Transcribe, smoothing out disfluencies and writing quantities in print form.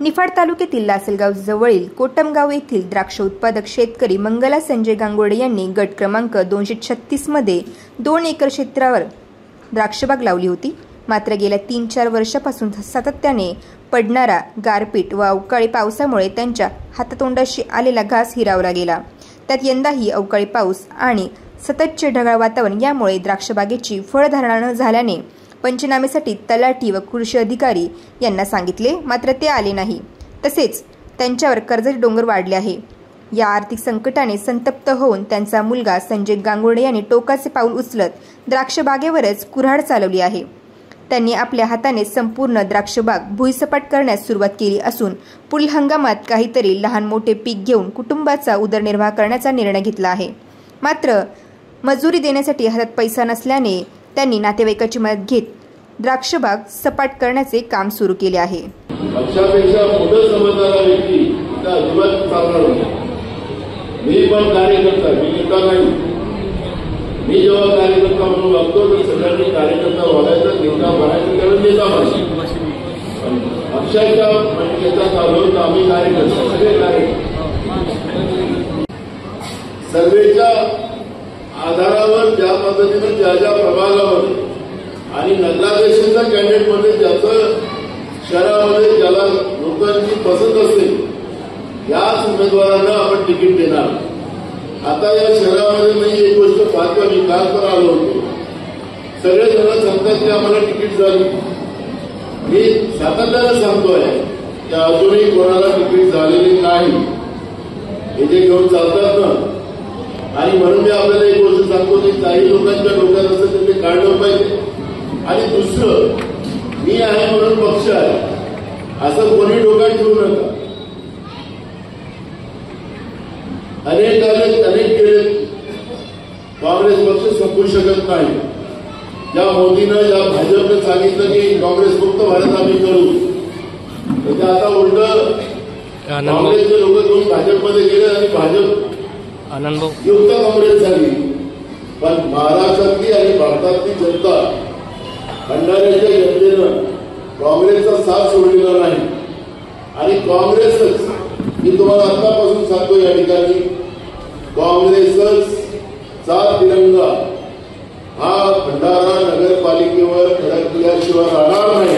निफाड तालुक्यातील लासलगाव जवळील कोटमगाव येथील द्राक्ष उत्पादक शेतकरी मंगला संजय गांगुर्डे यांनी गट क्रमांक 236 मध्ये 2 एकर क्षेत्रावर द्राक्षबाग लावली होती। मात्र गेल्या 3-4 वर्षापासून सातत्याने पडणारा गारपीट व अवकाळी पावसामुळे त्यांच्या हातातोंडाशी आलेला घास हिरावला गेला। त्यात यंदाही अवकाळी पाऊस आणि सततचे ढगाळ वातावरण यामुळे द्राक्षबागेची फळधारणा न झाल्याने पंचनामेसाठी तलाठी व कृषी अधिकारी यांना सांगितले, मात्र ते आले नाही। तसेच त्यांच्यावर कर्जाचे डोंगर वाढले आहे। या आर्थिक संकटाने संतप्त होऊन त्यांचा मुलगा संजय गांगुर्डे यांनी टोकाचे पाऊल उचलत द्राक्षबागेवरच कुऱ्हाड चालवली आहे। त्यांनी आपल्या हाताने संपूर्ण द्राक्षबाग भुईसपाट करण्यास सुरुवात केली असून पुढील हंगामात काहीतरी लहान मोठे पीक घेऊन कुटुंबाचा उदरनिर्वाह करण्याचा निर्णय घेतला आहे। मात्र मजुरी देण्यासाठी हातात पैसा नसल्याने त्यांनी नातेवाईकाची मदत घेत द्राक्षबाग सपाट करण्याचे काम सुरू केले आहे। पक्षापेक्षा मोठं समजणारा व्यक्ती इथं अजिबात चालणार नाही। मी पण कार्यकर्ता, मी नेता नाही। मी जेव्हा कार्यकर्ता म्हणून वागतो तर सगळ्यांनी कार्यकर्ता व्हायचा, नेता बनायचं, त्यावेळी नेता बनायचं। पक्षाच्या नेता चालवून तर आम्ही कार्यकर्ता, सगळे कार्यकर्ते सर्वेच्या आधारावर ज्या पद्धतीने ज्या प्रभागावर आणि नगराध्यक्षांच्या कॅन्डिडेट मध्ये ज्याचं शहरामध्ये ज्याला लोकांची पसंत असेल याच उमेदवारांना आपण तिकीट देणार। आता या शहरामध्ये मी एक गोष्ट पाहतो, मी काल पण आलो होतो, सगळेजण सांगतात की आम्हाला तिकीट झाली। मी सातत्याने सांगतोय की अजूनही कोणाला तिकीट झालेली नाही। हे जे घेऊन चालतात ना, आणि म्हणून मी आपल्याला एक गोष्ट सांगतो की काही लोकांच्या डोक्यात असं ते काढलं पाहिजे। आणि दुसरं, मी आहे म्हणून पक्ष आहे असं कोणी डोक्यात ठेवू नका। अनेक केले, काँग्रेस पक्ष संपू शकत नाही। ज्या मोदीनं ज्या भाजपने सांगितलं की काँग्रेस मुक्त भारत आम्ही करू, तर ते आता उलट काँग्रेसचे लोक दोन भाजपमध्ये गेले आणि भाजप युक्त काँग्रेस झाली। पण महाराष्ट्रातली आणि भारतातली जनता, भंडाऱ्याच्या जनतेनं काँग्रेसचा साथ सोडलेला नाही। आणि काँग्रेसच, मी तुम्हाला आतापासून सांगतो या ठिकाणी, काँग्रेसच चा तिरंगा हा भंडारा नगरपालिकेवर फडकल्याशिवाय राहणार नाही।